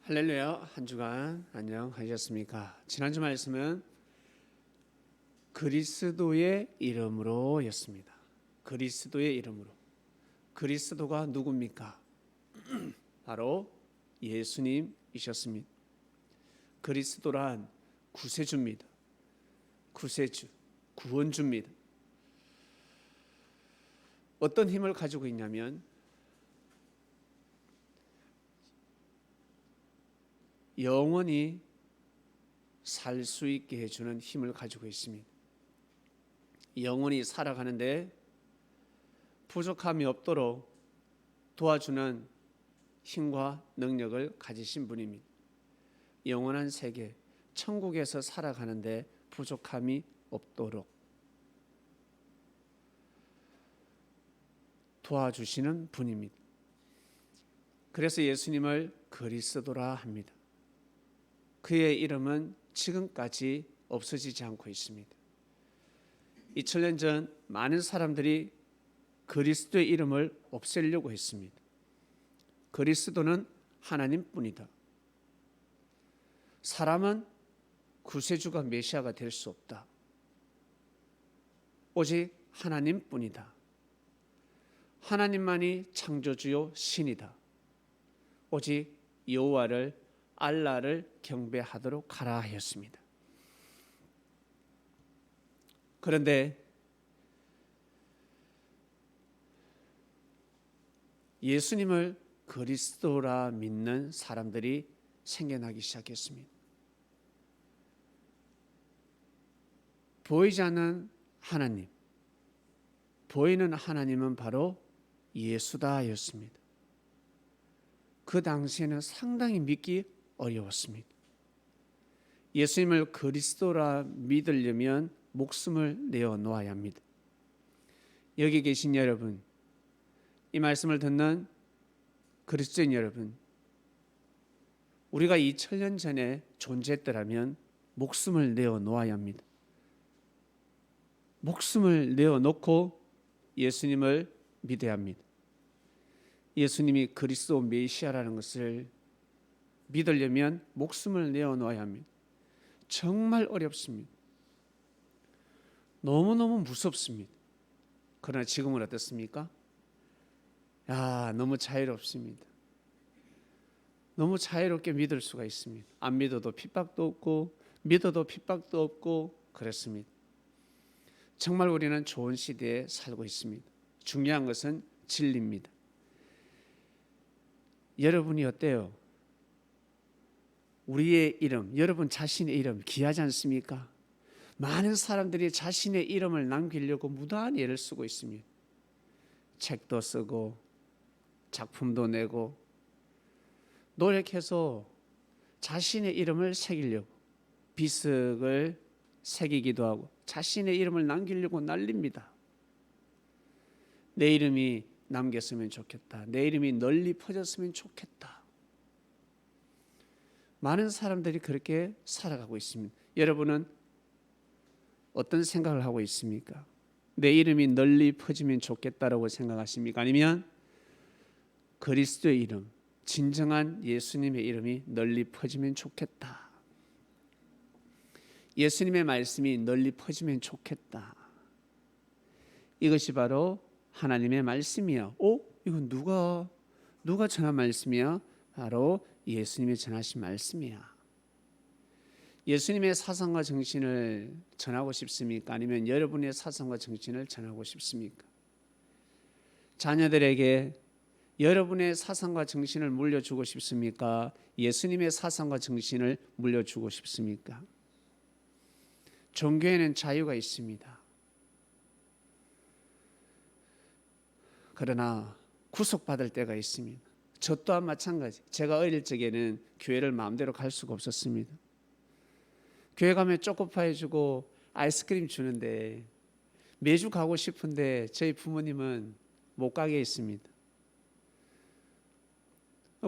할렐루야. 한 주간 안녕하셨습니까? 지난주 말씀은 그리스도의 이름으로 였습니다. 그리스도의 이름으로. 그리스도가 누굽니까? 바로 예수님이셨습니다. 그리스도란 구세주입니다. 구세주, 구원주입니다. 어떤 힘을 가지고 있냐면 영원히 살 수 있게 해주는 힘을 가지고 있습니다. 영원히 살아가는데 부족함이 없도록 도와주는 힘과 능력을 가지신 분입니다. 영원한 세계, 천국에서 살아가는데 부족함이 없도록 도와주시는 분입니다. 그래서 예수님을 그리스도라 합니다. 그의 이름은 지금까지 없어지지 않고 있습니다. 2000년 전 많은 사람들이 그리스도의 이름을 없애려고 했습니다. 그리스도는 하나님뿐이다. 사람은 구세주가 메시아가 될 수 없다. 오직 하나님뿐이다. 하나님만이 창조주요 신이다. 오직 여호와를 알라를 경배하도록 하라 하였습니다. 그런데 예수님을 그리스도라 믿는 사람들이 생겨나기 시작했습니다. 보이지 않는 하나님, 보이는 하나님은 바로 예수다였습니다. 그 당시에는 상당히 믿기 어려웠습니다. 예수님을 그리스도라 믿으려면 목숨을 내어 놓아야 합니다. 여기 계신 여러분, 이 말씀을 듣는 그리스도인 여러분, 우리가 2000년 전에 존재했더라면 목숨을 내어 놓아야 합니다. 목숨을 내어 놓고 예수님을 믿어야 합니다. 예수님이 그리스도 메시아라는 것을 믿으려면 목숨을 내어 놓아야 합니다. 정말 어렵습니다. 너무너무 무섭습니다. 그러나 지금은 어떻습니까? 너무 자유롭습니다. 너무 자유롭게 믿을 수가 있습니다. 안 믿어도 핍박도 없고 믿어도 핍박도 없고 그렇습니다. 정말 우리는 좋은 시대에 살고 있습니다. 중요한 것은 진리입니다. 여러분이 어때요? 우리의 이름, 여러분 자신의 이름 귀하지 않습니까? 많은 사람들이 자신의 이름을 남기려고 무단히 애를 쓰고 있습니다. 책도 쓰고 작품도 내고 노력해서 자신의 이름을 새기려고 비석을 새기기도 하고 자신의 이름을 남기려고 난립니다. 내 이름이 남겼으면 좋겠다. 내 이름이 널리 퍼졌으면 좋겠다. 많은 사람들이 그렇게 살아가고 있습니다. 여러분은 어떤 생각을 하고 있습니까? 내 이름이 널리 퍼지면 좋겠다라고 생각하십니까? 아니면 그리스도의 이름, 진정한 예수님의 이름이 널리 퍼지면 좋겠다. 예수님의 말씀이 널리 퍼지면 좋겠다. 이것이 바로 하나님의 말씀이야. 이건 누가 전한 말씀이야? 바로 예수님이 전하신 말씀이야. 예수님의 사상과 정신을 전하고 싶습니까? 아니면 여러분의 사상과 정신을 전하고 싶습니까? 자녀들에게 여러분의 사상과 정신을 물려주고 싶습니까? 예수님의 사상과 정신을 물려주고 싶습니까? 종교에는 자유가 있습니다. 그러나 구속받을 때가 있습니다. 저 또한 마찬가지. 제가 어릴 적에는 교회를 마음대로 갈 수가 없었습니다. 교회 가면 초코파이 주고 아이스크림 주는데 매주 가고 싶은데 저희 부모님은 못 가게 했습니다.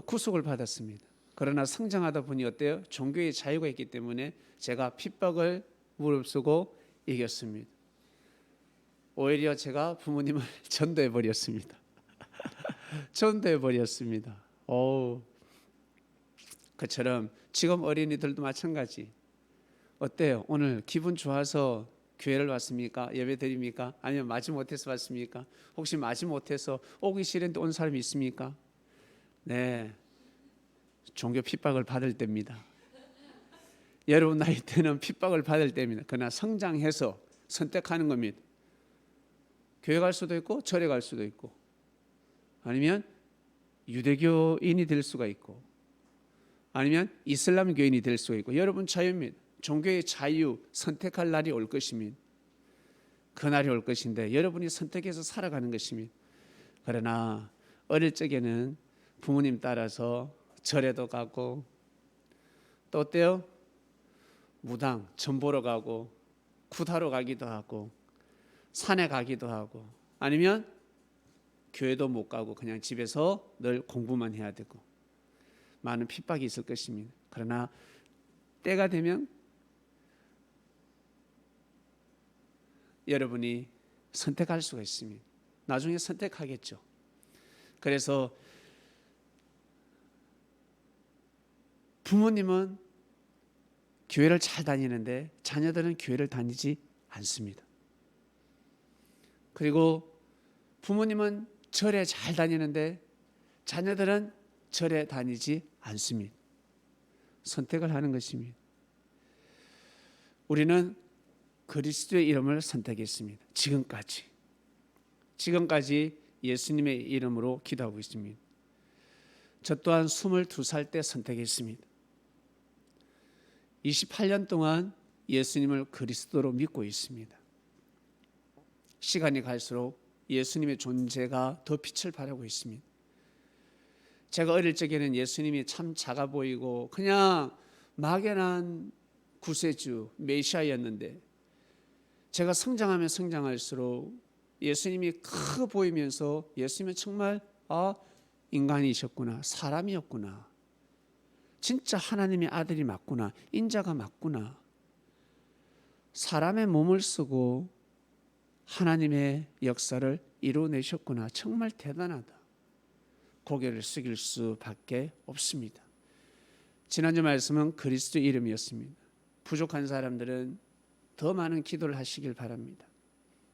구속을 받았습니다. 그러나 성장하다 보니 어때요? 종교의 자유가 있기 때문에 제가 핍박을 무릅쓰고 이겼습니다. 오히려 제가 부모님을 전도해 버렸습니다. 전도해 버렸습니다. 그처럼 지금 어린이들도 마찬가지. 어때요? 오늘 기분 좋아서 교회를 왔습니까? 예배 드립니까? 아니면 마지못해서 왔습니까? 혹시 마지못해서 오기 싫은데 온 사람이 있습니까? 네, 종교 핍박을 받을 때입니다. 여러분 나이 때는 핍박을 받을 때입니다. 그러나 성장해서 선택하는 겁니다. 교회 갈 수도 있고 절에 갈 수도 있고 아니면 유대교인이 될 수가 있고 아니면 이슬람교인이 될 수가 있고 여러분 자유입니다. 종교의 자유 선택할 날이 올 것입니다. 그 날이 올 것인데 여러분이 선택해서 살아가는 것입니다. 그러나 어릴 적에는 부모님 따라서 절에도 가고 또 어때요? 무당 전 보러 가고 굿하러 가기도 하고 산에 가기도 하고 아니면 교회도 못 가고 그냥 집에서 늘 공부만 해야 되고 많은 핍박이 있을 것입니다. 그러나 때가 되면 여러분이 선택할 수가 있습니다. 나중에 선택하겠죠. 그래서 부모님은 교회를 잘 다니는데 자녀들은 교회를 다니지 않습니다. 그리고 부모님은 절에 잘 다니는데 자녀들은 절에 다니지 않습니다. 선택을 하는 것입니다. 우리는 그리스도의 이름을 선택했습니다. 지금까지 예수님의 이름으로 기도하고 있습니다. 저 또한 22살 때 선택했습니다. 28년 동안 예수님을 그리스도로 믿고 있습니다. 시간이 갈수록 예수님의 존재가 더 빛을 발하고 있습니다. 제가 어릴 적에는 예수님이 참 작아 보이고 그냥 막연한 구세주 메시아였는데 제가 성장하면 성장할수록 예수님이 커 보이면서 예수님은 정말 인간이셨구나, 사람이었구나, 진짜 하나님의 아들이 맞구나, 인자가 맞구나, 사람의 몸을 쓰고 하나님의 역사를 이루어내셨구나, 정말 대단하다. 고개를 숙일 수밖에 없습니다. 지난주 말씀은 그리스도 이름이었습니다. 부족한 사람들은 더 많은 기도를 하시길 바랍니다.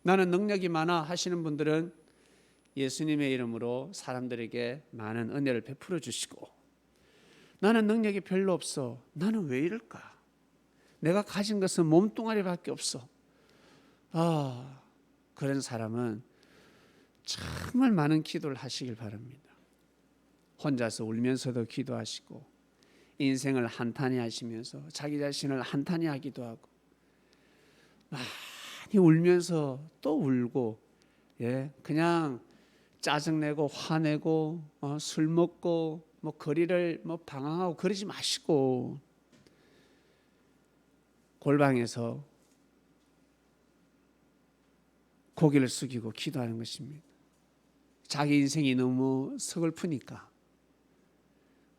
나는 능력이 많아 하시는 분들은 예수님의 이름으로 사람들에게 많은 은혜를 베풀어 주시고, 나는 능력이 별로 없어, 나는 왜 이럴까, 내가 가진 것은 몸뚱아리밖에 없어, 그런 사람은 정말 많은 기도를 하시길 바랍니다. 혼자서 울면서도 기도하시고 인생을 한탄히 하시면서 자기 자신을 한탄히 하기도 하고 많이 울면서 또 울고 그냥 짜증내고 화내고 술 먹고 거리를 방황하고 그러지 마시고 골방에서 고개를 숙이고 기도하는 것입니다. 자기 인생이 너무 서글프니까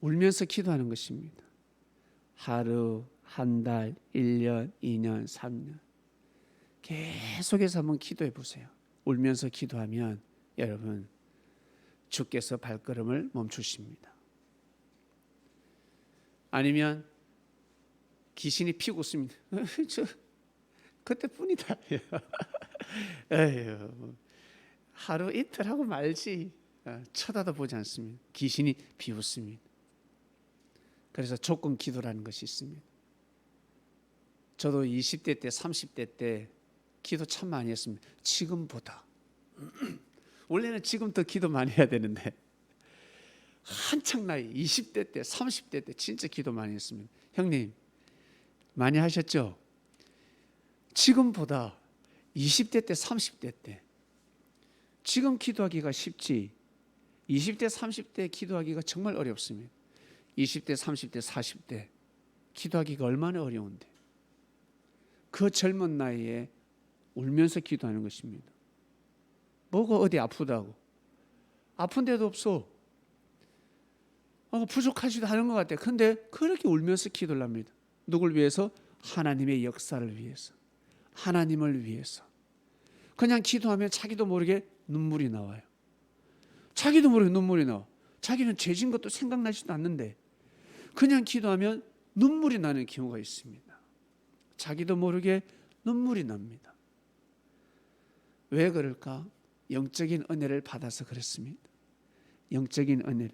울면서 기도하는 것입니다. 하루, 한 달, 1년, 2년, 3년 계속해서 한번 기도해 보세요. 울면서 기도하면 여러분 주께서 발걸음을 멈추십니다. 아니면 귀신이 피고 있습니다. 저 그때뿐이다. 에휴, 하루 이틀 하고 말지. 쳐다도 보지 않습니다. 귀신이 비웃습니다. 그래서 조건 기도라는 것이 있습니다. 저도 20대 때 30대 때 기도 참 많이 했습니다. 지금보다. 원래는 지금 더 기도 많이 해야 되는데 한창 나이 20대 때 30대 때 진짜 기도 많이 했습니다. 형님 많이 하셨죠? 지금보다 20대 때 30대 때 지금 기도하기가 쉽지 20대 30대 기도하기가 정말 어렵습니다. 20대 30대 40대 기도하기가 얼마나 어려운데 그 젊은 나이에 울면서 기도하는 것입니다. 뭐가 어디 아프다고, 아픈 데도 없어, 부족하지도 않은 것 같아. 근데 그렇게 울면서 기도를 합니다. 누굴 위해서? 하나님의 역사를 위해서, 하나님을 위해서. 그냥 기도하면 자기도 모르게 눈물이 나와요. 자기도 모르게 눈물이 나와. 자기는 죄진 것도 생각나지도 않는데 그냥 기도하면 눈물이 나는 경우가 있습니다. 자기도 모르게 눈물이 납니다. 왜 그럴까? 영적인 은혜를 받아서 그렇습니다. 영적인 은혜를.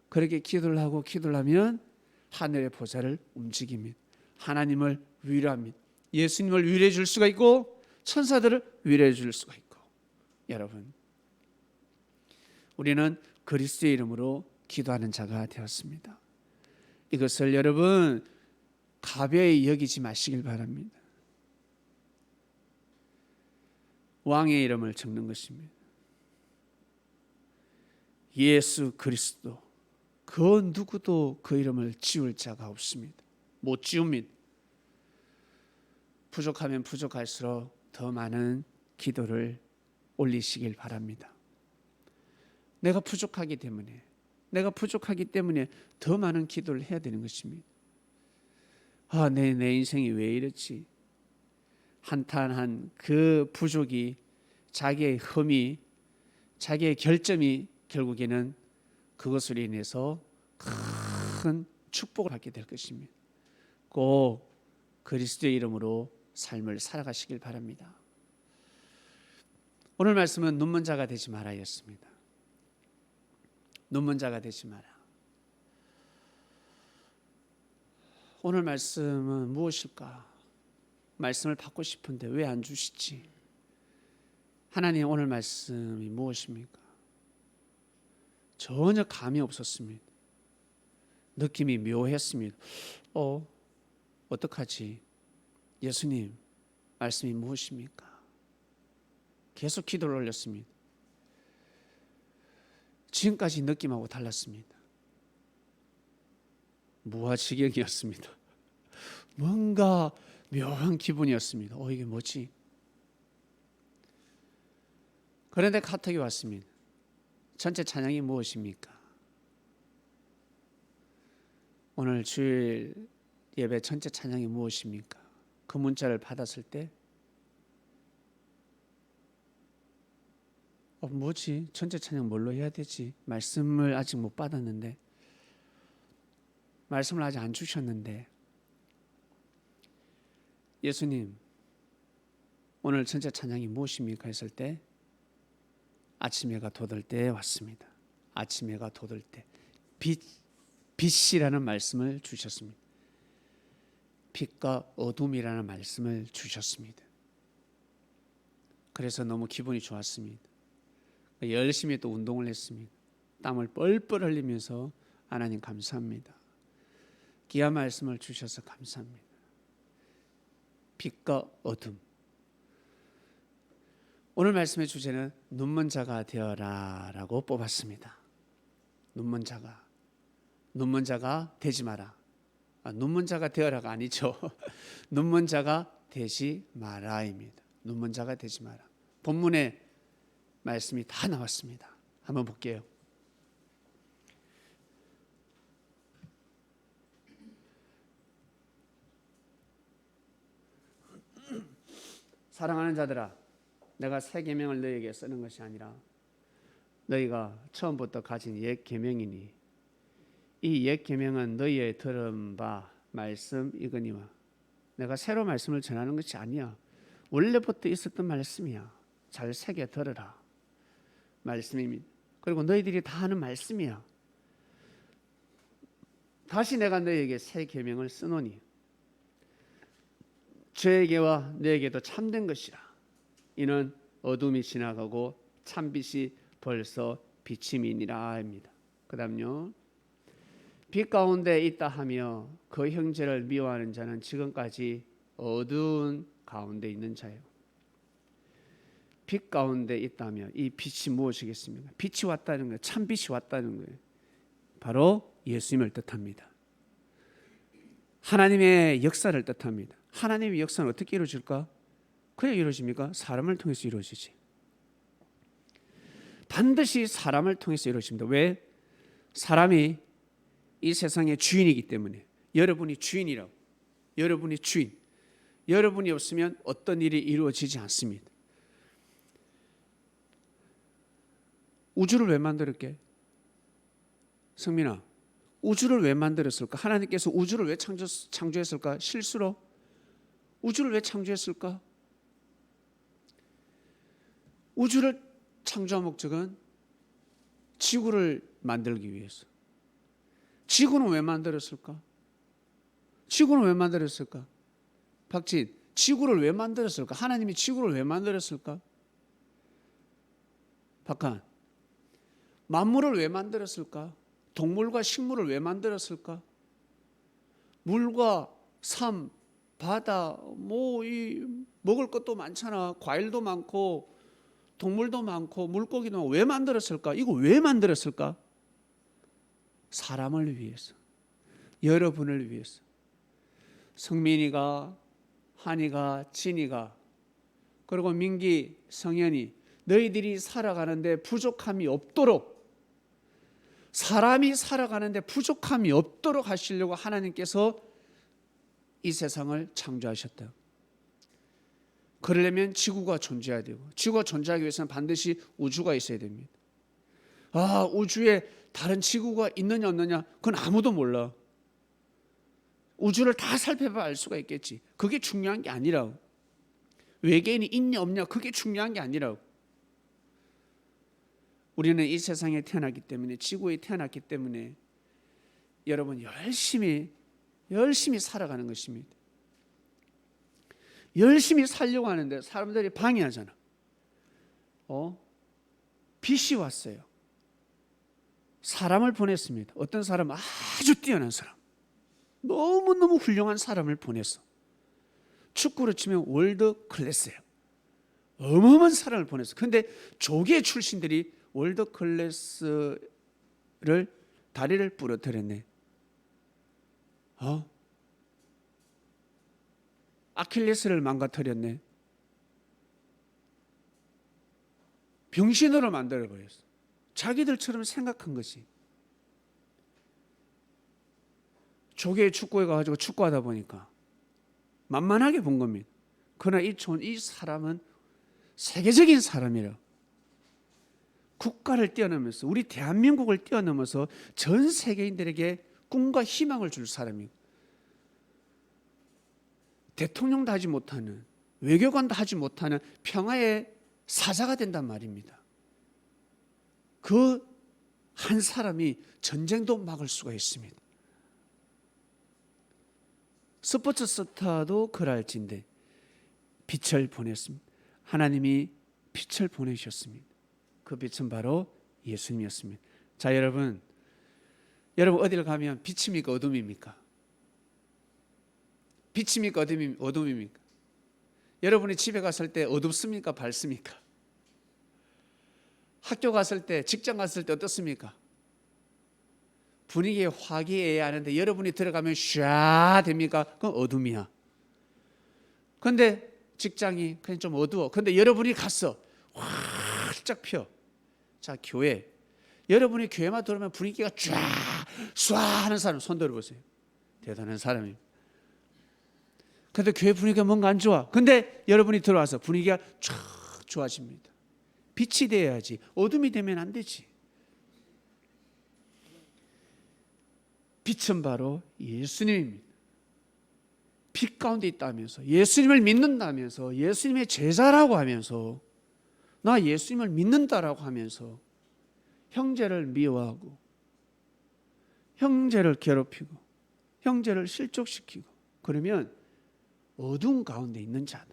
그렇게 기도를 하고 기도를 하면 하늘의 보좌를 움직입니다. 하나님을 위로합니다. 예수님을 위로해 줄 수가 있고 천사들을 위로해 줄 수가 있고. 여러분, 우리는 그리스도의 이름으로 기도하는 자가 되었습니다. 이것을 여러분 가벼이 여기지 마시길 바랍니다. 왕의 이름을 적는 것입니다. 예수 그리스도, 그 누구도 그 이름을 지울 자가 없습니다. 못 지웁니다. 부족하면 부족할수록 더 많은 기도를 올리시길 바랍니다. 내가 부족하기 때문에 더 많은 기도를 해야 되는 것입니다. 내 인생이 왜 이렇지? 한탄한 그 부족이, 자기의 흠이, 자기의 결점이 결국에는 그것으로 인해서 큰 축복을 받게 될 것입니다. 꼭 그리스도의 이름으로 삶을 살아가시길 바랍니다. 오늘 말씀은 눈먼 자가 되지 마라였습니다. 눈먼 자가 되지 마라. 오늘 말씀은 무엇일까? 말씀을 받고 싶은데 왜 안 주시지? 하나님, 오늘 말씀이 무엇입니까? 전혀 감이 없었습니다. 느낌이 묘했습니다. 어떡하지? 예수님, 말씀이 무엇입니까? 계속 기도를 올렸습니다. 지금까지 느낌하고 달랐습니다. 무아지경이었습니다. 뭔가 묘한 기분이었습니다. 이게 뭐지? 그런데 카톡이 왔습니다. 전체 찬양이 무엇입니까? 오늘 주일 예배 전체 찬양이 무엇입니까? 그 문자를 받았을 때 뭐지? 전체 찬양 뭘로 해야 되지? 말씀을 아직 못 받았는데, 말씀을 아직 안 주셨는데, 예수님, 오늘 전체 찬양이 무엇입니까? 했을 때 아침 해가 돋을 때 왔습니다. 아침 해가 돋을 때 빛이라는 말씀을 주셨습니다. 빛과 어둠이라는 말씀을 주셨습니다. 그래서 너무 기분이 좋았습니다. 열심히 또 운동을 했습니다. 땀을 뻘뻘 흘리면서 하나님 감사합니다. 귀한 말씀을 주셔서 감사합니다. 빛과 어둠. 오늘 말씀의 주제는 눈먼 자가 되어라 라고 뽑았습니다. 눈먼 자가 되지 마라. 눈먼 자가 되어라가 아니죠. 눈먼 자가 되지 마라입니다. 눈먼 자가 되지 마라. 본문에 말씀이 다 나왔습니다. 한번 볼게요. 사랑하는 자들아, 내가 새 계명을 너희에게 쓰는 것이 아니라 너희가 처음부터 가진 옛 계명이니 이 옛 계명은 너희의 들은 바 말씀 이거니와. 내가 새로 말씀을 전하는 것이 아니야. 원래부터 있었던 말씀이야. 잘 새겨 들으라. 말씀입니다. 그리고 너희들이 다 하는 말씀이야. 다시 내가 너희에게 새 계명을 쓰노니 저에게와 너에게도 참된 것이라. 이는 어둠이 지나가고 참빛이 벌써 비침이니라 합니다. 그 다음요. 빛 가운데 있다 하며 그 형제를 미워하는 자는 지금까지 어두운 가운데 있는 자예요. 빛 가운데 있다며 이 빛이 무엇이겠습니까? 빛이 왔다는 거예요. 참빛이 왔다는 거예요. 바로 예수님을 뜻합니다. 하나님의 역사를 뜻합니다. 하나님의 역사는 어떻게 이루어질까? 그냥 이루어집니까? 사람을 통해서 이루어지지. 반드시 사람을 통해서 이루어집니다. 왜? 사람이 이 세상의 주인이기 때문에. 여러분이 주인이라고. 여러분이 주인. 여러분이 없으면 어떤 일이 이루어지지 않습니다. 우주를 왜 만들었게? 성민아, 우주를 왜 만들었을까? 하나님께서 우주를 왜 창조했을까? 실수로 우주를 왜 창조했을까? 우주를 창조한 목적은 지구를 만들기 위해서. 지구는 왜 만들었을까? 지구는 왜 만들었을까? 박진, 지구를 왜 만들었을까? 하나님이 지구를 왜 만들었을까? 박한, 만물을 왜 만들었을까? 동물과 식물을 왜 만들었을까? 물과 삶, 바다, 먹을 것도 많잖아. 과일도 많고 동물도 많고 물고기도 많고. 왜 만들었을까? 이거 왜 만들었을까? 사람을 위해서, 여러분을 위해서. 성민이가, 한이가, 진이가, 그리고 민기, 성현이, 너희들이 살아가는데 부족함이 없도록, 사람이 살아가는데 부족함이 없도록 하시려고 하나님께서 이 세상을 창조하셨다. 그러려면 지구가 존재해야 되고, 지구가 존재하기 위해서는 반드시 우주가 있어야 됩니다. 우주에 다른 지구가 있느냐 없느냐 그건 아무도 몰라. 우주를 다 살펴봐 알 수가 있겠지. 그게 중요한 게 아니라고. 외계인이 있냐 없냐 그게 중요한 게 아니라고. 우리는 이 세상에 태어났기 때문에, 지구에 태어났기 때문에 여러분 열심히 살아가는 것입니다. 열심히 살려고 하는데 사람들이 방해하잖아. 빛이 왔어요. 사람을 보냈습니다. 어떤 사람, 아주 뛰어난 사람, 너무너무 훌륭한 사람을 보냈어. 축구로 치면 월드 클래스예요. 어마어마한 사람을 보냈어. 그런데 조계 출신들이 월드 클래스를 다리를 부러뜨렸네. 아킬레스를 망가뜨렸네. 병신으로 만들어버렸어. 자기들처럼 생각한 것이. 조계에 축구에 가가지고 축구하다 보니까 만만하게 본 겁니다. 그러나 이 사람은 세계적인 사람이라, 국가를 뛰어넘어서, 우리 대한민국을 뛰어넘어서 전 세계인들에게 꿈과 희망을 줄 사람이고, 대통령도 하지 못하는, 외교관도 하지 못하는 평화의 사자가 된단 말입니다. 그 한 사람이 전쟁도 막을 수가 있습니다. 스포츠 스타도 그럴진데 빛을 보냈습니다. 하나님이 빛을 보내셨습니다. 그 빛은 바로 예수님이었습니다. 자, 여러분 어디를 가면 빛입니까 어둠입니까? 빛입니까 어둠입니까? 여러분이 집에 갔을 때 어둡습니까 밝습니까? 학교 갔을 때, 직장 갔을 때 어떻습니까? 분위기에 화기애애하는데 여러분이 들어가면 샤 됩니까? 그건 어둠이야. 그런데 직장이 그냥 좀 어두워. 그런데 여러분이 갔어. 활짝 펴. 자, 교회. 여러분이 교회만 들어오면 분위기가 쫙 하는 사람 손 들어보세요. 대단한 사람입니다. 그런데 교회 분위기가 뭔가 안 좋아. 그런데 여러분이 들어와서 분위기가 쫙 좋아집니다. 빛이 되어야지. 어둠이 되면 안 되지. 빛은 바로 예수님입니다. 빛 가운데 있다면서, 예수님을 믿는다면서, 예수님의 제자라고 하면서, 나 예수님을 믿는다라고 하면서 형제를 미워하고, 형제를 괴롭히고, 형제를 실족시키고, 그러면 어두운 가운데 있는 자는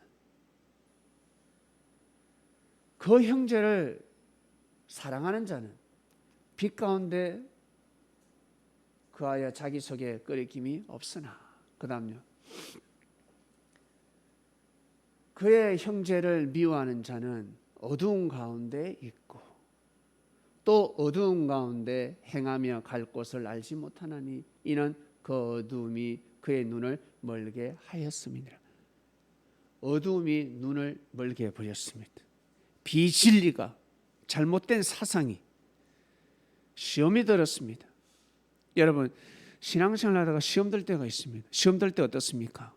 그 형제를 사랑하는 자는 빛 가운데 그하여 자기 속에 끓이김이 없으나, 그 다음요, 그의 형제를 미워하는 자는 어두운 가운데 있고 또 어두운 가운데 행하며 갈 곳을 알지 못하나니 이는 그 어두움이 그의 눈을 멀게 하였습니다. 어두움이 눈을 멀게 해버렸습니다. 비진리가, 잘못된 사상이, 시험이 들었습니다. 여러분 신앙생활 하다가 시험 들 때가 있습니다. 시험 들 때 어떻습니까?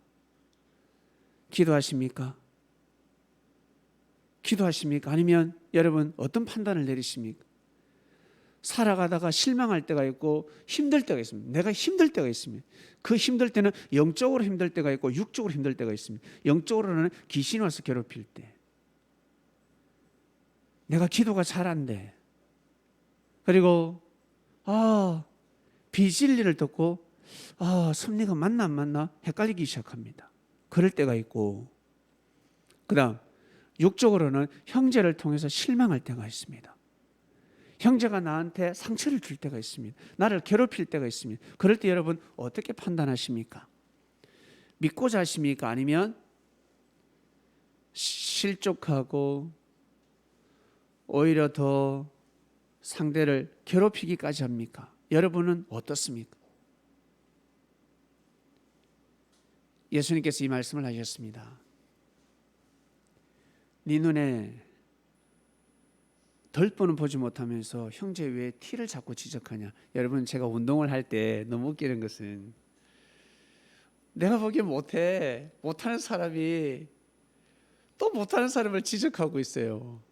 기도하십니까? 아니면 여러분 어떤 판단을 내리십니까? 살아가다가 실망할 때가 있고 힘들 때가 있습니다. 내가 힘들 때가 있습니다. 그 힘들 때는 영적으로 힘들 때가 있고 육적으로 힘들 때가 있습니다. 영적으로는 귀신이 와서 괴롭힐 때, 내가 기도가 잘 안 돼. 그리고 비진리를 듣고 섭리가 맞나 안 맞나 헷갈리기 시작합니다. 그럴 때가 있고, 그 다음 육적으로는 형제를 통해서 실망할 때가 있습니다. 형제가 나한테 상처를 줄 때가 있습니다. 나를 괴롭힐 때가 있습니다. 그럴 때 여러분 어떻게 판단하십니까? 믿고자 하십니까? 아니면 실족하고 오히려 더 상대를 괴롭히기까지 합니까? 여러분은 어떻습니까? 예수님께서 이 말씀을 하셨습니다. 네 눈에 덜보는 보지 못하면서 형제 왜 티를 자꾸 지적하냐. 여러분, 제가 운동을 할 때 너무 웃기는 것은, 내가 보기엔 못하는 사람이 또 못하는 사람을 지적하고 있어요.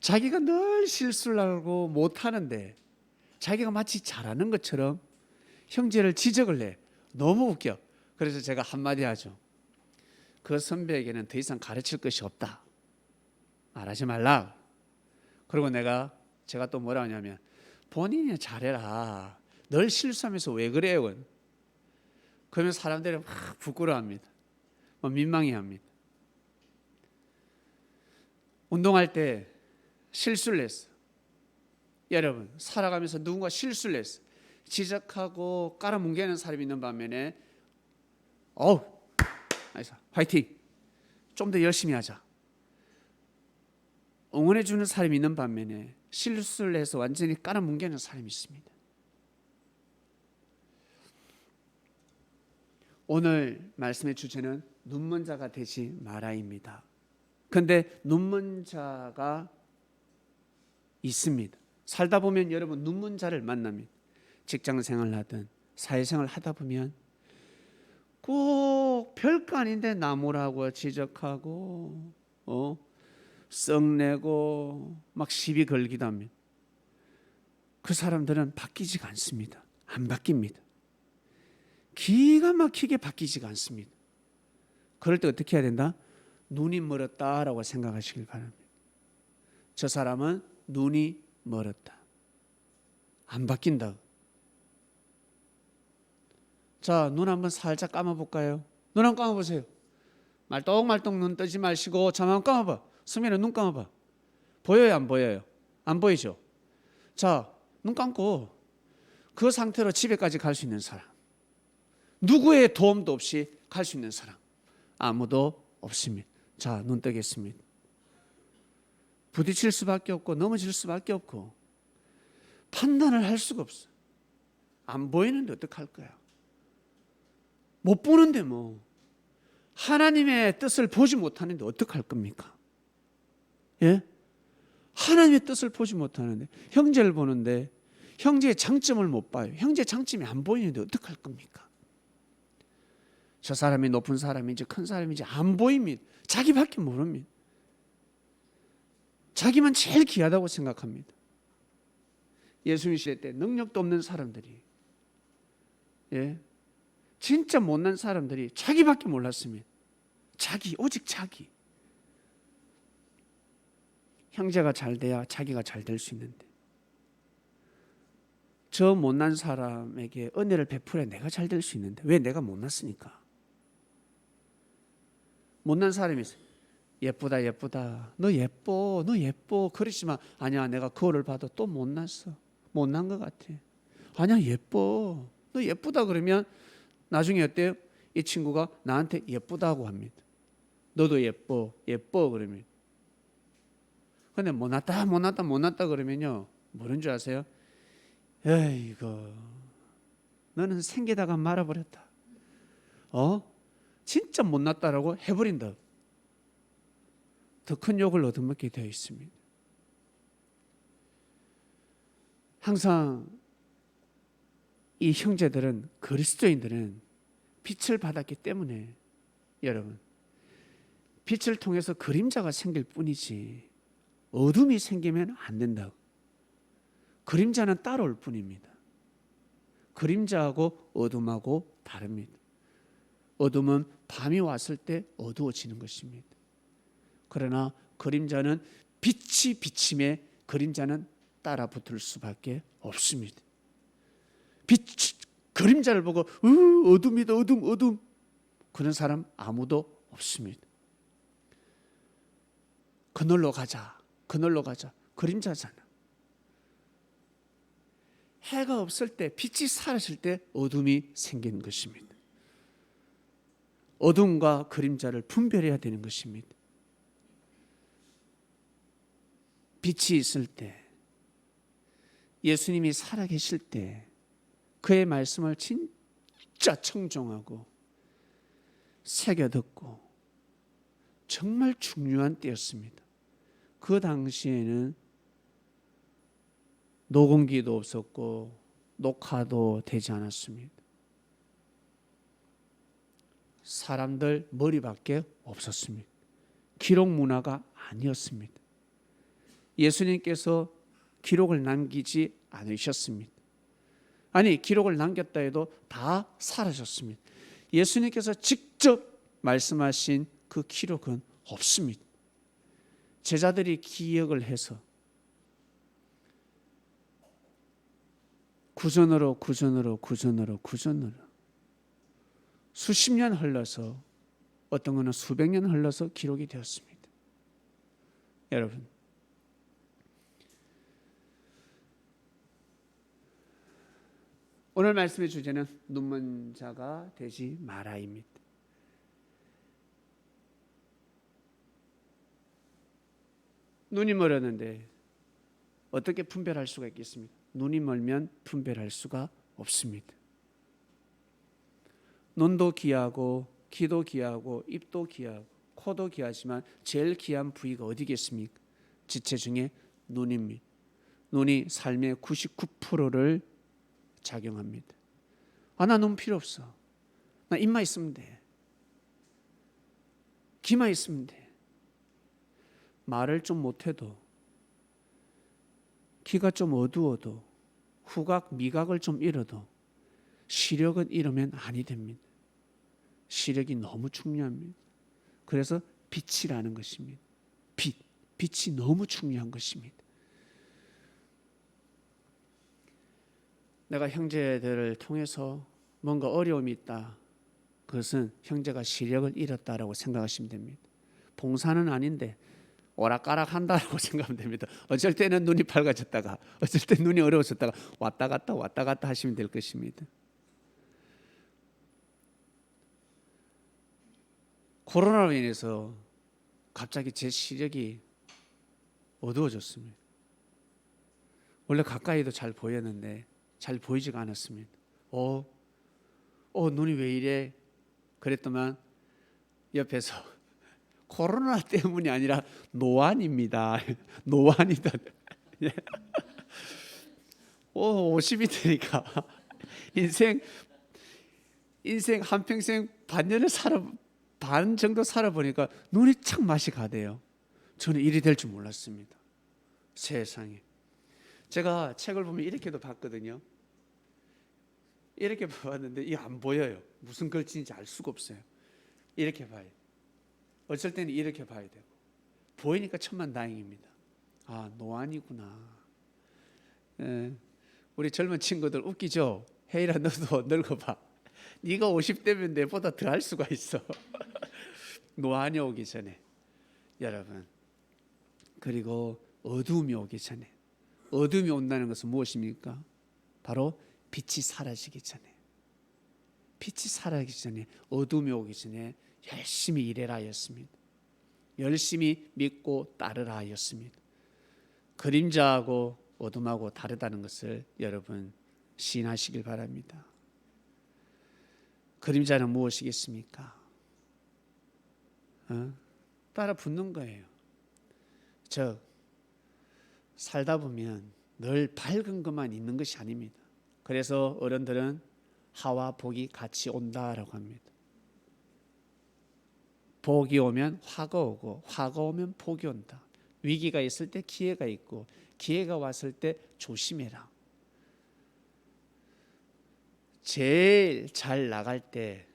자기가 늘 실수를 하고 못하는데 자기가 마치 잘하는 것처럼 형제를 지적을 해. 너무 웃겨. 그래서 제가 한마디 하죠. 그 선배에게는 더 이상 가르칠 것이 없다. 말하지 말라. 그리고 제가 또 뭐라 하냐면, 본인이 잘해라. 늘 실수하면서 왜 그래요? 그러면 사람들이 막 부끄러워합니다. 민망해합니다. 운동할 때 실수를 했어. 여러분, 살아가면서 누군가 실수를 했어. 지적하고 깔아뭉개는 사람이 있는 반면에 화이팅! 좀 더 열심히 하자. 응원해 주는 사람이 있는 반면에 실수를 해서 완전히 깔아뭉개는 사람이 있습니다. 오늘 말씀의 주제는 눈먼 자가 되지 마라입니다. 그런데 눈먼 자가 있습니다. 살다 보면 여러분 눈먼 자를 만납니다. 직장 생활을 하든 사회생활을 하다 보면 꼭 별거 아닌데 나무라고 지적하고 썩내고 막 시비 걸기도 합니다. 그 사람들은 바뀌지가 않습니다. 안 바뀝니다. 기가 막히게 바뀌지가 않습니다. 그럴 때 어떻게 해야 된다? 눈이 멀었다라고 생각하시길 바랍니다. 저 사람은 눈이 멀었다. 안 바뀐다. 자, 눈 한번 살짝 감아볼까요? 눈 한번 감아보세요. 말똥말똥 눈 뜨지 마시고 잠 한번 감아봐. 수민아, 눈 감아봐. 보여요, 안 보여요? 안 보이죠? 자, 눈 감고 그 상태로 집에까지 갈 수 있는 사람, 누구의 도움도 없이 갈 수 있는 사람, 아무도 없습니다. 자, 눈 뜨겠습니다. 부딪힐 수밖에 없고 넘어질 수밖에 없고 판단을 할 수가 없어. 안 보이는데 어떡할 거야? 못 보는데 뭐 하나님의 뜻을 보지 못하는데 어떡할 겁니까? 예? 하나님의 뜻을 보지 못하는데, 형제를 보는데 형제의 장점을 못 봐요. 형제의 장점이 안 보이는데 어떡할 겁니까? 저 사람이 높은 사람인지 큰 사람인지 안 보입니다. 자기밖에 모릅니다. 자기만 제일 귀하다고 생각합니다. 예수님 시대 때 능력도 없는 사람들이, 진짜 못난 사람들이 자기밖에 몰랐습니다. 오직 자기. 형제가 잘 돼야 자기가 잘 될 수 있는데, 저 못난 사람에게 은혜를 베풀어야 내가 잘 될 수 있는데 왜 내가 못났으니까. 못난 사람이 있어요. 예쁘다 너 예뻐 그러지만, 아니야 내가 거울을 봐도 또 못났어. 못난 것 같아. 아니야 예뻐, 너 예쁘다 그러면 나중에 어때요? 이 친구가 나한테 예쁘다고 합니다. 너도 예뻐 그러면. 근데 못났다 그러면요, 뭐는 줄 아세요? 에이구, 너는 생기다가 말아버렸다. 진짜 못났다라고 해버린다. 더 큰 욕을 얻어먹게 되어 있습니다. 항상 이 형제들은, 그리스도인들은 빛을 받았기 때문에, 여러분, 빛을 통해서 그림자가 생길 뿐이지 어둠이 생기면 안 된다고. 그림자는 따라올 뿐입니다. 그림자하고 어둠하고 다릅니다. 어둠은 밤이 왔을 때 어두워지는 것입니다. 그러나 그림자는 빛이 비침에 그림자는 따라 붙을 수밖에 없습니다. 그림자를 보고 어둠이다 어둠 그런 사람 아무도 없습니다. 그늘로 가자 그림자잖아. 해가 없을 때 빛이 사라질 때 어둠이 생기는 것입니다. 어둠과 그림자를 분별해야 되는 것입니다. 빛이 있을 때, 예수님이 살아계실 때 그의 말씀을 진짜 청종하고 새겨듣고 정말 중요한 때였습니다. 그 당시에는 녹음기도 없었고 녹화도 되지 않았습니다. 사람들 머리밖에 없었습니다. 기록 문화가 아니었습니다. 예수님께서 기록을 남기지 않으셨습니다. 아니, 기록을 남겼다 해도 다 사라졌습니다. 예수님께서 직접 말씀하신 그 기록은 없습니다. 제자들이 기억을 해서 구전으로 수십 년 흘러서 어떤 것은 수백 년 흘러서 기록이 되었습니다. 여러분, 오늘 말씀의 주제는 눈먼 자가 되지 마라입니다. 눈이 멀었는데 어떻게 분별할 수가 있겠습니까? 눈이 멀면 분별할 수가 없습니다. 눈도 귀하고 귀도 귀하고 입도 귀하고 코도 귀하지만 제일 귀한 부위가 어디겠습니까? 지체 중에 눈입니다. 눈이 삶의 99%를 작용합니다. 나 눈 필요 없어. 나 입만 있으면 돼. 귀만 있으면 돼. 말을 좀 못해도, 귀가 좀 어두워도, 후각, 미각을 좀 잃어도 시력은 잃으면 아니 됩니다. 시력이 너무 중요합니다. 그래서 빛이라는 것입니다. 빛이 너무 중요한 것입니다. 내가 형제들을 통해서 뭔가 어려움이 있다. 그것은 형제가 시력을 잃었다라고 생각하시면 됩니다. 봉사는 아닌데 오락가락 한다라고 생각하면 됩니다. 어쩔 때는 눈이 밝아졌다가 어쩔 때 눈이 어려워졌다가 왔다 갔다 하시면 될 것입니다. 코로나로 인해서 갑자기 제 시력이 어두워졌습니다. 원래 가까이도 잘 보였는데 잘 보이지가 않았습니다. 눈이 왜 이래? 그랬더만 옆에서 코로나 때문이 아니라 노안입니다. 노안이다. 50이 되니까 인생 한평생 반 정도 살아보니까 눈이 참 맛이 가대요. 저는 일이 될 줄 몰랐습니다. 세상에. 제가 책을 보면 이렇게도 봤거든요. 이렇게 봤는데 이게 안 보여요. 무슨 글씨인지 알 수가 없어요. 이렇게 봐요. 어쩔 때는 이렇게 봐야 되고. 보이니까 천만다행입니다. 노안이구나. 우리 젊은 친구들 웃기죠? 혜일아, 너도 늙어봐. 네가 50대면 내보다 더 할 수가 있어. 노안이 오기 전에. 여러분, 그리고 어둠이 오기 전에. 어둠이 온다는 것은 무엇입니까? 바로 빛이 사라지기 전에. 빛이 사라지기 전에, 어둠이 오기 전에 열심히 일해라 하였습니다. 열심히 믿고 따르라 하였습니다. 그림자하고 어둠하고 다르다는 것을 여러분 시인하시길 바랍니다. 그림자는 무엇이겠습니까? 따라 붙는 거예요. 즉 살다 보면 늘 밝은 것만 있는 것이 아닙니다. 그래서 어른들은 하와 복이 같이 온다라고 합니다. 복이 오면 화가 오고 화가 오면 복이 온다. 위기가 있을 때 기회가 있고 기회가 왔을 때 조심해라. 제일 잘 나갈 때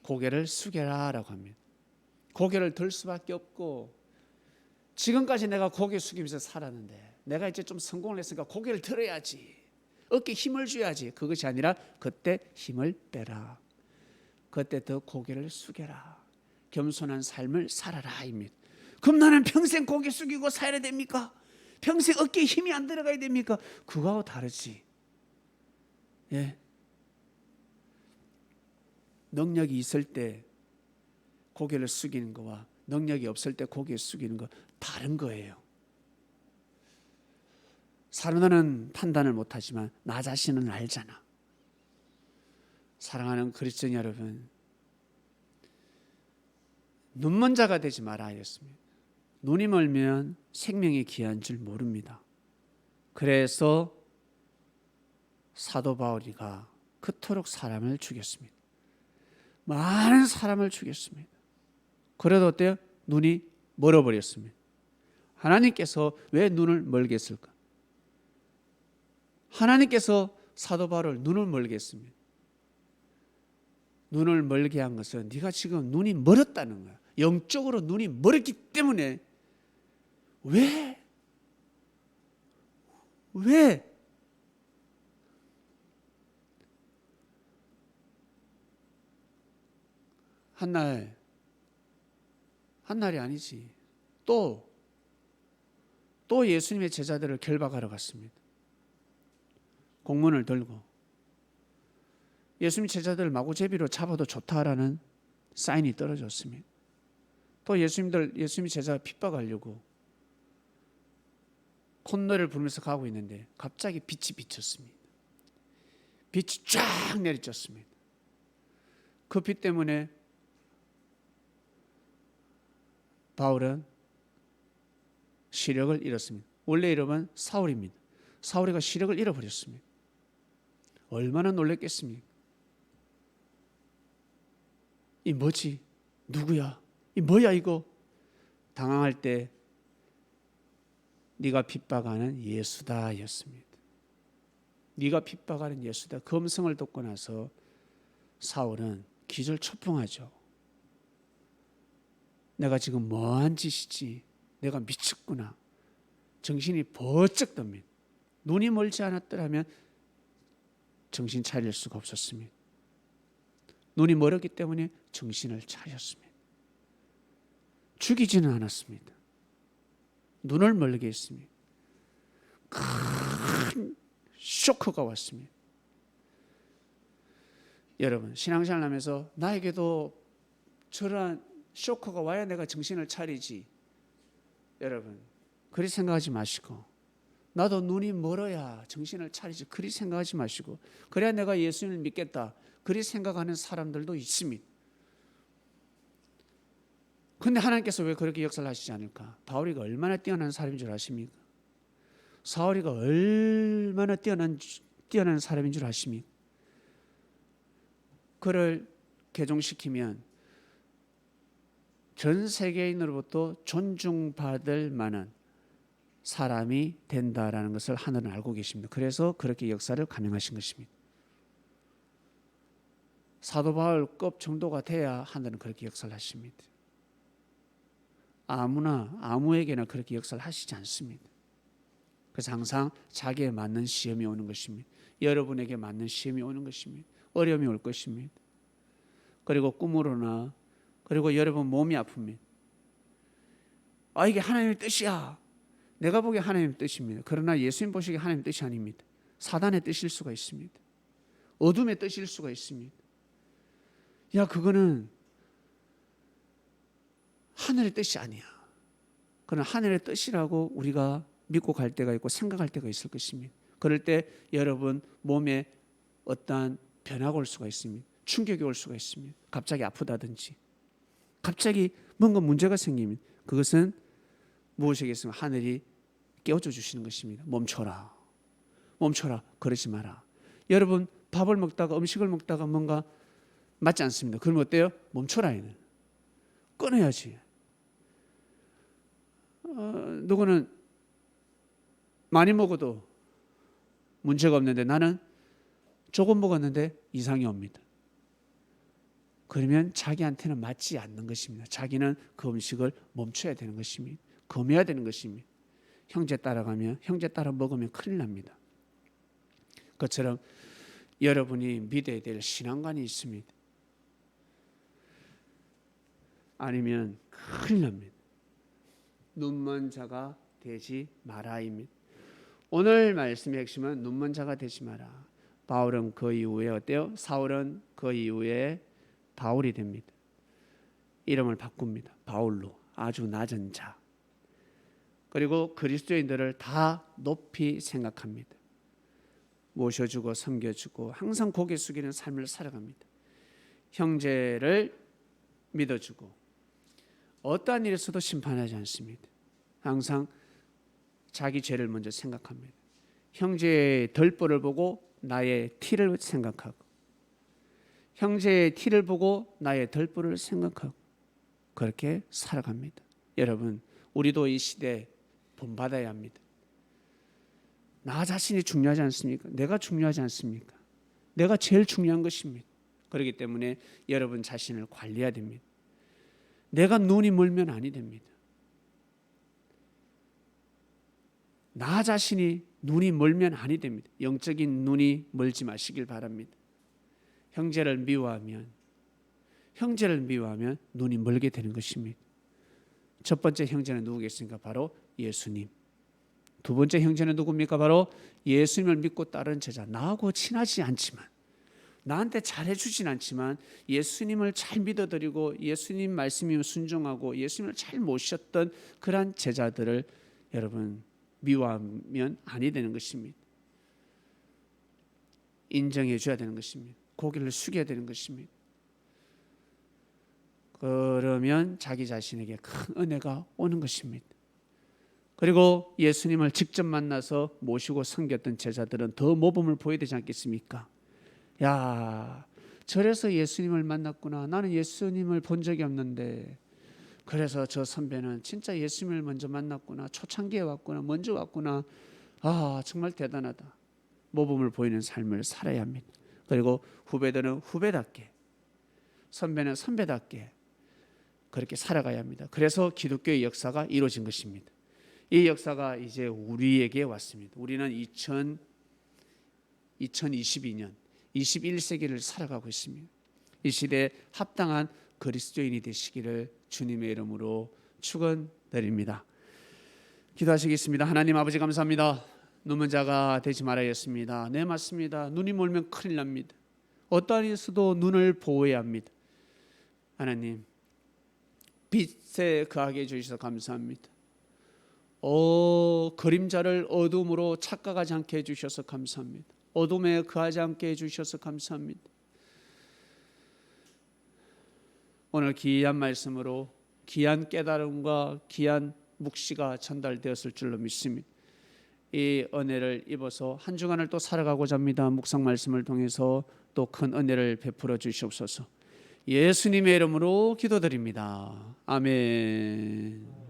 고개를 숙여라라고 합니다. 고개를 들 수밖에 없고, 지금까지 내가 고개 숙이면서 살았는데 내가 이제 좀 성공을 했으니까 고개를 들어야지, 어깨에 힘을 줘야지. 그것이 아니라 그때 힘을 빼라. 그때 더 고개를 숙여라. 겸손한 삶을 살아라 입니다. 그럼 나는 평생 고개 숙이고 살아야 됩니까? 평생 어깨에 힘이 안 들어가야 됩니까? 그거하고 다르지. 예. 능력이 있을 때 고개를 숙이는 거와 능력이 없을 때 고개 숙이는 거 다른 거예요. 사람들은 판단을 못하지만 나 자신은 알잖아. 사랑하는 그리스도인 여러분, 눈먼 자가 되지 마라 하였습니다. 눈이 멀면 생명이 귀한 줄 모릅니다. 그래서 사도 바울이가 그토록 사람을 죽였습니다. 많은 사람을 죽였습니다. 그래도 어때요? 눈이 멀어버렸습니다. 하나님께서 왜 눈을 멀게 했을까? 하나님께서 사도 바울을 눈을 멀게 했습니다. 눈을 멀게 한 것은 네가 지금 눈이 멀었다는 거야. 영적으로 눈이 멀었기 때문에. 왜? 한 날이 아니지. 또 예수님의 제자들을 결박하러 갔습니다. 공문을 들고 예수님 제자들 마구제비로 잡아도 좋다라는 사인이 떨어졌습니다. 또 예수님 제자 핍박하려고 콧노래를 부르면서 가고 있는데 갑자기 빛이 비쳤습니다. 빛이 쫙 내리쳤습니다. 그 빛 때문에 바울은 시력을 잃었습니다. 원래 이름은 사울입니다. 사울이가 시력을 잃어버렸습니다. 얼마나 놀랐겠습니까? 이 뭐지? 누구야? 이 뭐야 이거? 당황할 때 네가 핍박하는 예수다 였습니다. 네가 핍박하는 예수다. 그 음성을 듣고 나서 사울은 기절초풍하죠. 내가 지금 뭐한 짓이지? 내가 미쳤구나. 정신이 번쩍 듭니다. 눈이 멀지 않았더라면 정신 차릴 수가 없었습니다. 눈이 멀었기 때문에 정신을 차렸습니다. 죽이지는 않았습니다. 눈을 멀게 했습니다. 큰 쇼크가 왔습니다. 여러분, 신앙생활 하면서 나에게도 저러한 쇼크가 와야 내가 정신을 차리지. 여러분, 그리 생각하지 마시고, 나도 눈이 멀어야 정신을 차리지, 그리 생각하지 마시고, 그래야 내가 예수님을 믿겠다, 그리 생각하는 사람들도 있습니다. 그런데 하나님께서 왜 그렇게 역사를 하시지 않을까? 바울이가 얼마나 뛰어난 사람인 줄 아십니까? 사울이가 얼마나 뛰어난 사람인 줄 아십니까? 그를 개종시키면 전 세계인으로부터 존중받을 만한 사람이 된다라는 것을 하늘은 알고 계십니다. 그래서 그렇게 역사를 감행하신 것입니다. 사도 바울급 정도가 돼야 하늘은 그렇게 역사를 하십니다. 아무에게나 그렇게 역사를 하시지 않습니다. 그래서 항상 자기에 맞는 시험이 오는 것입니다. 여러분에게 맞는 시험이 오는 것입니다. 어려움이 올 것입니다. 그리고 꿈으로나, 그리고 여러분 몸이 아픕니다. 이게 하나님의 뜻이야. 내가 보기에 하나님의 뜻입니다. 그러나 예수님 보시기에 하나님의 뜻이 아닙니다. 사단의 뜻일 수가 있습니다. 어둠의 뜻일 수가 있습니다. 그거는 하늘의 뜻이 아니야. 그러나 하늘의 뜻이라고 우리가 믿고 갈 때가 있고 생각할 때가 있을 것입니다. 그럴 때 여러분 몸에 어떠한 변화가 올 수가 있습니다. 충격이 올 수가 있습니다. 갑자기 아프다든지, 갑자기 뭔가 문제가 생기면 그것은 무엇이겠습니까? 하늘이 깨워줘 주시는 것입니다. 멈춰라. 그러지 마라. 여러분 밥을 먹다가, 음식을 먹다가 뭔가 맞지 않습니다. 그러면 어때요? 멈춰라. 끊어야지. 누구는 많이 먹어도 문제가 없는데 나는 조금 먹었는데 이상이 옵니다. 그러면 자기한테는 맞지 않는 것입니다. 자기는 그 음식을 멈춰야 되는 것입니다. 금해야 되는 것입니다. 형제 따라가면, 형제 따라 먹으면 큰일 납니다. 그것처럼 여러분이 믿어야 될 신앙관이 있습니다. 아니면 큰일 납니다. 눈먼 자가 되지 마라입니다. 오늘 말씀의 핵심은 눈먼 자가 되지 마라. 바울은 그 이후에 어때요? 사울은 그 이후에 바울이 됩니다. 이름을 바꿉니다. 바울로, 아주 낮은 자. 그리고 그리스도인들을 다 높이 생각합니다. 모셔주고 섬겨주고 항상 고개 숙이는 삶을 살아갑니다. 형제를 믿어주고 어떠한 일에서도 심판하지 않습니다. 항상 자기 죄를 먼저 생각합니다. 형제의 덜보를 보고 나의 티를 생각하고, 형제의 티를 보고 나의 덜보를 생각하고, 그렇게 살아갑니다. 여러분, 우리도 이 시대에 본받아야 합니다. 나 자신이 중요하지 않습니까? 내가 중요하지 않습니까? 내가 제일 중요한 것입니다. 그렇기 때문에 여러분 자신을 관리해야 됩니다. 내가 눈이 멀면 아니 됩니다. 나 자신이 눈이 멀면 아니 됩니다. 영적인 눈이 멀지 마시길 바랍니다. 형제를 미워하면 눈이 멀게 되는 것입니다. 첫 번째 형제는 누구겠습니까? 바로 예수님. 두 번째 형제는 누굽니까? 바로 예수님을 믿고 따르는 제자. 나하고 친하지 않지만, 나한테 잘해주진 않지만 예수님을 잘 믿어드리고 예수님 말씀이면 순종하고 예수님을 잘 모셨던 그러한 제자들을 여러분 미워하면 아니 되는 것입니다. 인정해 줘야 되는 것입니다. 고개를 숙여야 되는 것입니다. 그러면 자기 자신에게 큰 은혜가 오는 것입니다. 그리고 예수님을 직접 만나서 모시고 섬겼던 제자들은 더 모범을 보여야 되지 않겠습니까? 야, 저래서 예수님을 만났구나. 나는 예수님을 본 적이 없는데, 그래서 저 선배는 진짜 예수님을 먼저 만났구나. 초창기에 왔구나. 먼저 왔구나. 아, 정말 대단하다. 모범을 보이는 삶을 살아야 합니다. 그리고 후배들은 후배답게, 선배는 선배답게 그렇게 살아가야 합니다. 그래서 기독교의 역사가 이루어진 것입니다. 이 역사가 이제 우리에게 왔습니다. 우리는 2022년 21세기를 살아가고 있습니다. 이 시대에 합당한 그리스도인이 되시기를 주님의 이름으로 축원드립니다. 기도하시겠습니다. 하나님 아버지 감사합니다. 눈먼 자가 되지 말아야겠습니다. 네, 맞습니다. 눈이 멀면 큰일 납니다. 어떠한 일에서도 눈을 보호해야 합니다. 하나님, 빛에 거하게 해주셔서 감사합니다. 그림자를 어둠으로 착각하지 않게 해주셔서 감사합니다. 어둠에 거하지 않게 해주셔서 감사합니다. 오늘 귀한 말씀으로 귀한 깨달음과 귀한 묵시가 전달되었을 줄로 믿습니다. 이 은혜를 입어서 한 주간을 또 살아가고자 합니다. 묵상 말씀을 통해서 또 큰 은혜를 베풀어 주시옵소서. 예수님의 이름으로 기도드립니다. 아멘.